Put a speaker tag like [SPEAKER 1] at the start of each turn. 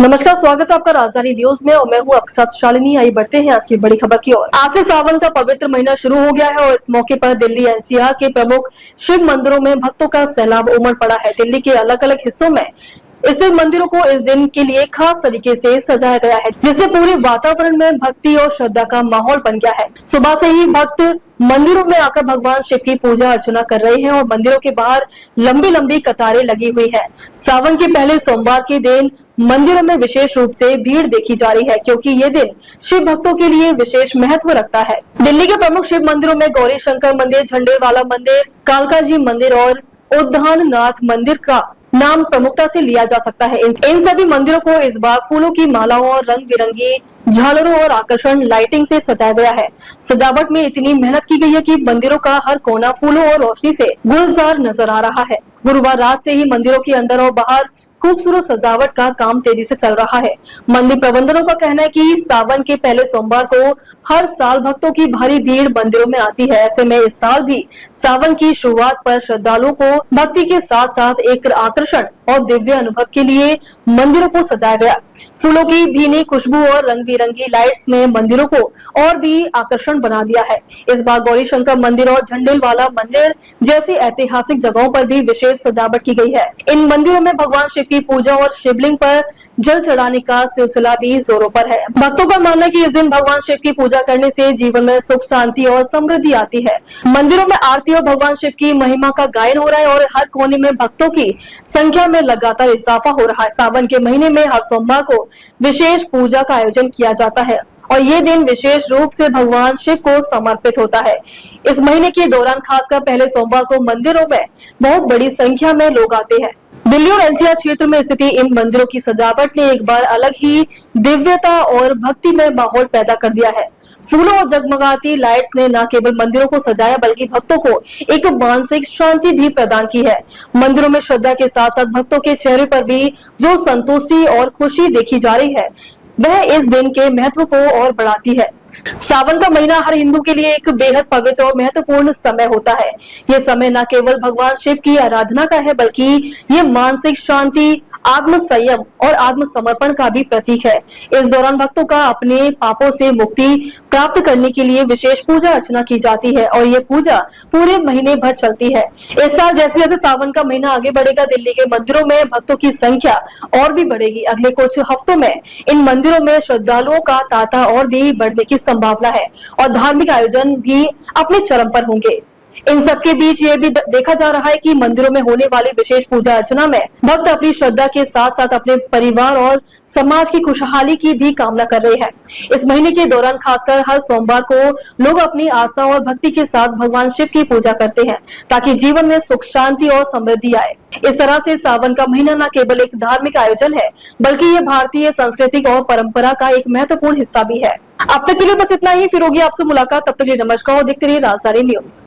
[SPEAKER 1] नमस्कार, स्वागत है आपका राजधानी न्यूज में और मैं हूं आपके साथ शालिनी। आइए बढ़ते हैं आज की बड़ी खबर की ओर। आज से सावन का पवित्र महीना शुरू हो गया है और इस मौके पर दिल्ली एनसीआर के प्रमुख शिव मंदिरों में भक्तों का सैलाब उमड़ पड़ा है। दिल्ली के अलग अलग हिस्सों में स्थित मंदिरों को इस दिन के लिए खास तरीके से सजाया गया है, जिससे पूरे वातावरण में भक्ति और श्रद्धा का माहौल बन गया है। सुबह से ही भक्त मंदिरों में आकर भगवान शिव की पूजा अर्चना कर रहे हैं और मंदिरों के बाहर लंबी लंबी कतारें लगी हुई है। सावन के पहले सोमवार के दिन मंदिरों में विशेष रूप से भीड़ देखी जा रही है, क्योंकि ये दिन शिव भक्तों के लिए विशेष महत्व रखता है। दिल्ली के प्रमुख शिव मंदिरों में गौरी शंकर मंदिर, झंडेरवाला मंदिर, कालका जी मंदिर और उद्याननाथ मंदिर का नाम प्रमुखता से लिया जा सकता है। इन सभी मंदिरों को इस बार फूलों की मालाओं और रंग बिरंगी झालरों और आकर्षण लाइटिंग से सजाया गया है। सजावट में इतनी मेहनत की गई है कि मंदिरों का हर कोना फूलों और रोशनी से गुलजार नजर आ रहा है। गुरुवार रात से ही मंदिरों के अंदर और बाहर खूबसूरत सजावट का काम तेजी से चल रहा है। मंदिर प्रबंधनों का कहना है कि सावन के पहले सोमवार को हर साल भक्तों की भारी भीड़ मंदिरों में आती है। ऐसे में इस साल भी सावन की शुरुआत पर श्रद्धालुओं को भक्ति के साथ साथ एक आकर्षण और दिव्य अनुभव के लिए मंदिरों को सजाया गया। फूलों की भीनी खुशबू और रंग बिरंगी लाइट्स ने मंदिरों को और भी आकर्षण बना दिया है। इस बार गौरी शंकर मंदिर और झंडेलवाला मंदिर जैसी ऐतिहासिक जगहों पर भी विशेष सजावट की गई है। इन मंदिरों में भगवान शिव की पूजा और शिवलिंग पर जल चढ़ाने का सिलसिला भी जोरों पर है। भक्तों का मानना है कि इस दिन भगवान शिव की पूजा करने से जीवन में सुख, शांति और समृद्धि आती है। मंदिरों में आरती और भगवान शिव की महिमा का गायन हो रहा है और हर कोने में भक्तों की संख्या में लगातार इजाफा हो रहा है। सावन के महीने में हर सोमवार को विशेष पूजा का आयोजन किया जाता है और ये दिन विशेष रूप से भगवान शिव को समर्पित होता है। इस महीने के दौरान खासकर पहले सोमवार को मंदिरों में बहुत बड़ी संख्या में लोग आते हैं। दिल्ली और एनसीआर क्षेत्र में स्थित इन मंदिरों की सजावट ने एक बार अलग ही दिव्यता और भक्तिमय माहौल पैदा कर दिया है। फूलों और जगमगाती लाइट्स ने न केवल मंदिरों को सजाया बल्कि भक्तों को एक मानसिक शांति भी प्रदान की है। मंदिरों में श्रद्धा के साथ साथ भक्तों के चेहरे पर भी जो संतुष्टि और खुशी देखी जा रही है, वह इस दिन के महत्व को और बढ़ाती है। सावन का महीना हर हिंदू के लिए एक बेहद पवित्र और महत्वपूर्ण समय होता है। यह समय न केवल भगवान शिव की आराधना का है, बल्कि ये मानसिक शांति, आत्म संयम और आत्मसमर्पण का भी प्रतीक है। इस दौरान भक्तों का अपने पापों से मुक्ति प्राप्त करने के लिए विशेष पूजा अर्चना की जाती है और ये पूजा पूरे महीने भर चलती है। इस साल जैसे जैसे सावन का महीना आगे बढ़ेगा, दिल्ली के मंदिरों में भक्तों की संख्या और भी बढ़ेगी। अगले कुछ हफ्तों में इन मंदिरों में श्रद्धालुओं का तांता और भी बढ़ने की संभावना है और धार्मिक आयोजन भी अपने चरम पर होंगे। इन सबके बीच ये भी देखा जा रहा है कि मंदिरों में होने वाली विशेष पूजा अर्चना में भक्त अपनी श्रद्धा के साथ साथ अपने परिवार और समाज की खुशहाली की भी कामना कर रहे हैं। इस महीने के दौरान खासकर हर सोमवार को लोग अपनी आस्था और भक्ति के साथ भगवान शिव की पूजा करते हैं, ताकि जीवन में सुख, शांति और समृद्धि आए। इस तरह से सावन का महीना न केवल एक धार्मिक आयोजन है, बल्कि ये भारतीय सांस्कृतिक और परंपरा का एक महत्वपूर्ण हिस्सा भी है। अब तक के लिए बस इतना ही। फिर होगी आपसे मुलाकात, तब तक के लिए नमस्कार और देखते रहिए राजधानी न्यूज।